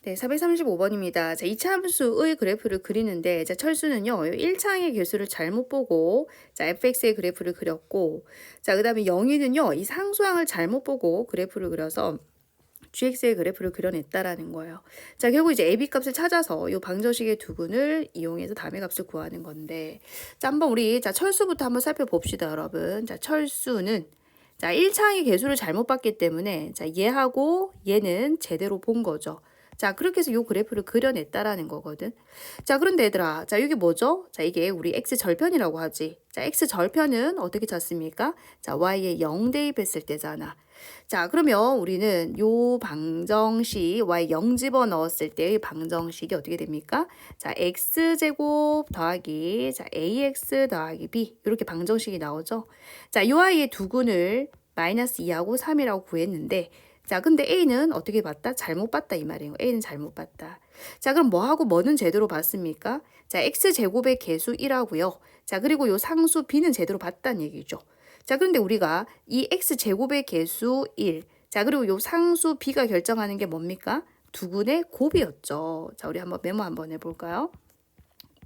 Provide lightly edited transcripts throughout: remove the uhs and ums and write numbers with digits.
네, 435번입니다. 자, 2차 함수의 그래프를 그리는데, 자, 철수는요, 1창의 개수를 잘못 보고, 자, fx의 그래프를 그렸고, 자, 그 다음에 영희는요, 이 상수항을 잘못 보고 그래프를 그려서 gx의 그래프를 그려냈다라는 거예요. 자, 결국 이제 ab 값을 찾아서 이 방정식의 두근을 이용해서 담의 값을 구하는 건데, 자, 한번 우리, 자, 철수부터 한번 살펴봅시다, 여러분. 자, 철수는, 자, 1창의 개수를 잘못 봤기 때문에, 자, 얘하고 얘는 제대로 본 거죠. 자, 그렇게 해서 이 그래프를 그려냈다라는 거거든. 자, 그런데 얘들아, 자, 이게 뭐죠? 자, 이게 우리 x 절편이라고 하지. 자, x 절편은 어떻게 찾습니까? 자, y에 0 대입했을 때잖아. 자, 그러면 우리는 요 방정식 y 0 집어넣었을 때의 방정식이 어떻게 됩니까? 자, x제곱 더하기 자, ax 더하기 b 이렇게 방정식이 나오죠. 자, 요 아이의 두근을 마이너스 2하고 3이라고 구했는데 자, 근데 A는 어떻게 봤다? 잘못 봤다 이 말이에요. A는 잘못 봤다. 자, 그럼 뭐하고 뭐는 제대로 봤습니까? 자, X제곱의 개수 1하고요. 자, 그리고 요 상수 B는 제대로 봤다는 얘기죠. 자, 그런데 우리가 이 X제곱의 개수 1, 자, 그리고 요 상수 B가 결정하는 게 뭡니까? 두근의 곱이었죠. 자, 우리 한번 메모 한번 해볼까요?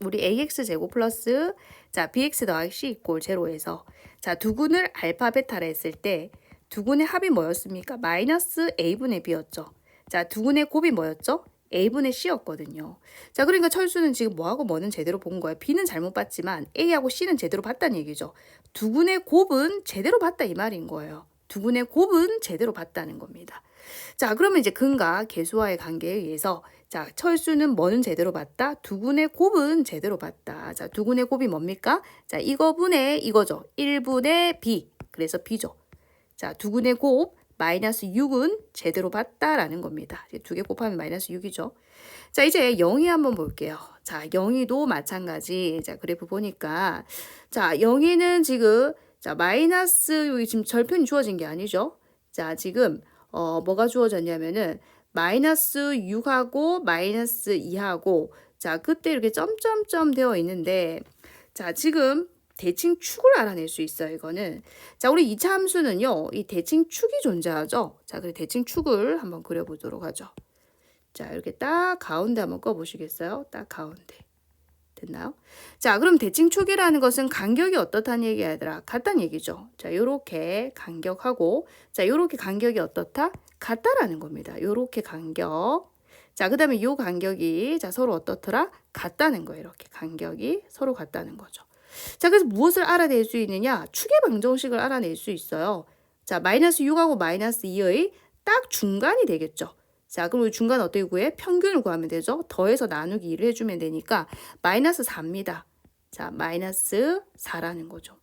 우리 AX제곱 플러스 자, BX 더하기 C 이꼴 제로에서 자, 두근을 알파 베타라 했을 때 두근의 합이 뭐였습니까? 마이너스 A분의 B였죠. 자, 두근의 곱이 뭐였죠? A분의 C였거든요. 자, 그러니까 철수는 지금 뭐하고 뭐는 제대로 본 거예요. B는 잘못 봤지만 A하고 C는 제대로 봤다는 얘기죠. 두근의 곱은 제대로 봤다 이 말인 거예요. 두근의 곱은 제대로 봤다는 겁니다. 자, 그러면 이제 근과 계수와의 관계에 의해서 자, 철수는 뭐는 제대로 봤다? 두근의 곱은 제대로 봤다. 자, 두근의 곱이 뭡니까? 자, 이거분의 이거죠. 1분의 B. 그래서 B죠. 자, 두근의 곱 마이너스 6은 제대로 봤다라는 겁니다. 두 개 곱하면 마이너스 6이죠. 자, 이제 영희 한번 볼게요. 자, 영희도 마찬가지. 자, 그래프 보니까 자, 영희는 지금 자, 마이너스 여기 지금 절편이 주어진 게 아니죠. 자, 지금 뭐가 주어졌냐면은 마이너스 6하고 마이너스 2하고 자, 그때 이렇게 점점점 되어 있는데 자, 지금 대칭 축을 알아낼 수 있어요, 이거는. 자, 우리 2차 함수는요, 이 대칭 축이 존재하죠. 자, 그래 대칭 축을 한번 그려보도록 하죠. 자, 이렇게 딱 가운데 한번 꺼보시겠어요? 딱 가운데. 됐나요? 자, 그럼 대칭축이라는 것은 간격이 어떻다는 얘기야, 얘들아? 같다는 얘기죠. 자, 요렇게 간격하고, 자, 요렇게 간격이 어떻다? 같다라는 겁니다. 요렇게 간격. 자, 그 다음에 요 간격이, 자, 서로 어떻더라? 같다는 거예요. 이렇게 간격이 서로 같다는 거죠. 자, 그래서 무엇을 알아낼 수 있느냐? 축의 방정식을 알아낼 수 있어요. 자, 마이너스 6하고 마이너스 2의 딱 중간이 되겠죠. 자, 그럼 우리 중간 어떻게 구해? 평균을 구하면 되죠. 더해서 나누기 2를 해주면 되니까 마이너스 4입니다. 자, 마이너스 4라는 거죠.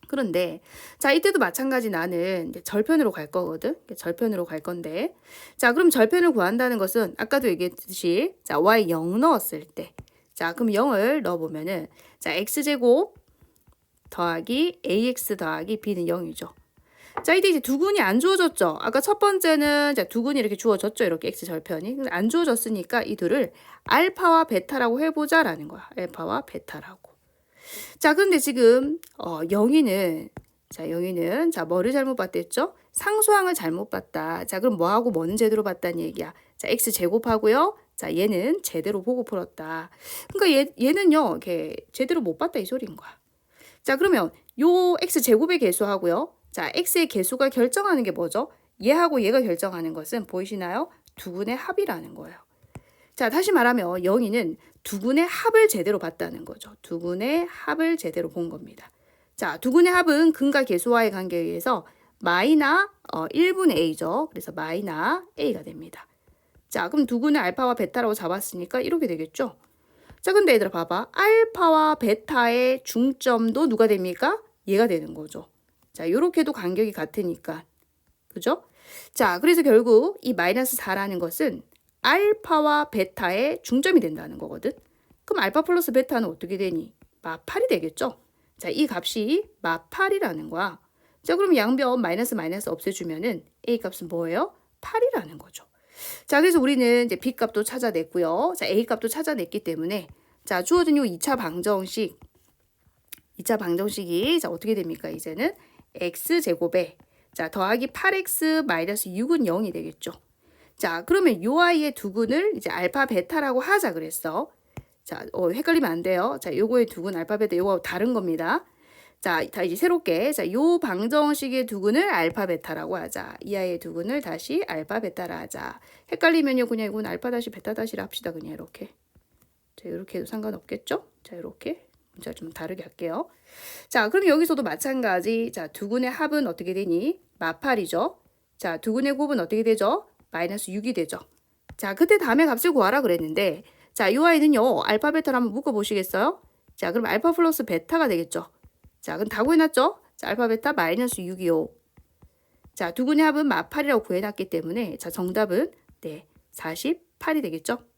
그런데 자, 이때도 마찬가지 나는 이제 절편으로 갈 거거든. 절편으로 갈 건데 자, 그럼 절편을 구한다는 것은 아까도 얘기했듯이 자, y 0 넣었을 때 자, 그럼 0을 넣어보면은 자, x제곱 더하기 ax 더하기 b는 0이죠. 자, 이때 이제 두근이 안 주어졌죠. 아까 첫 번째는 자, 두근이 이렇게 주어졌죠. 이렇게 x 절편이. 근데 안 주어졌으니까 이 둘을 알파와 베타라고 해보자라는 거야. 알파와 베타라고. 자, 근데 지금 영희는 자, 영희는 자, 뭐를 잘못 봤댔죠? 상수항을 잘못 봤다. 자, 그럼 뭐하고 뭐는 제대로 봤다는 얘기야. 자, x 제곱하고요. 자, 얘는 제대로 보고 풀었다. 그러니까 얘는요, 이렇게 제대로 못 봤다 이 소리인 거야. 자, 그러면 요 x 제곱의 개수하고요. 자, x의 개수가 결정하는 게 뭐죠? 얘하고 얘가 결정하는 것은 보이시나요? 두근의 합이라는 거예요. 자, 다시 말하면 영희는 두근의 합을 제대로 봤다는 거죠. 두근의 합을 제대로 본 겁니다. 자, 두근의 합은 근과 계수와의 관계에 의해서 마이너 1분의 a죠. 그래서 마이너 a가 됩니다. 자, 그럼 두근의 알파와 베타라고 잡았으니까 이렇게 되겠죠. 자, 근데 얘들아 봐봐. 알파와 베타의 중점도 누가 됩니까? 얘가 되는 거죠. 자, 요렇게도 간격이 같으니까. 그죠? 자, 그래서 결국 이 마이너스 4라는 것은 알파와 베타의 중점이 된다는 거거든. 그럼 알파 플러스 베타는 어떻게 되니? 마8이 되겠죠? 자, 이 값이 마8이라는 거야. 자, 그럼 양변 마이너스 마이너스 없애주면은 A 값은 뭐예요? 8이라는 거죠. 자, 그래서 우리는 이제 B 값도 찾아냈고요. 자, A 값도 찾아냈기 때문에 자, 주어진 요 2차 방정식이 자, 어떻게 됩니까? 이제는 x제곱에 자, 더하기 8x 마이너스 6은 0이 되겠죠. 자, 그러면 요 아이의 두근을 이제 알파 베타라고 하자 그랬어. 자, 헷갈리면 안 돼요. 자, 요거의 두근 알파 베타 요거 다른 겁니다. 자, 다 이제 새롭게 자, 요 방정식의 두근을 알파 베타라고 하자. 이 아이의 두근을 다시 알파 베타라 하자. 헷갈리면요 그냥 이건 알파 다시 베타 다시라 합시다. 그냥 이렇게. 자, 이렇게 해도 상관없겠죠? 자, 이렇게 문자 좀 다르게 할게요. 자, 그럼 여기서도 마찬가지. 자, 두근의 합은 어떻게 되니? 마팔이죠. 자, 두근의 곱은 어떻게 되죠? 마이너스 6이 되죠. 자, 그때 다음에 값을 구하라 그랬는데 자, 이 아이는요. 알파 베타를 한번 묶어 보시겠어요? 자, 그럼 알파 플러스 베타가 되겠죠. 자, 그럼 다 구해놨죠? 자, 알파 베타 마이너스 6이요. 자, 두근의 합은 마팔이라고 구해놨기 때문에 자, 정답은 네, 48이 되겠죠?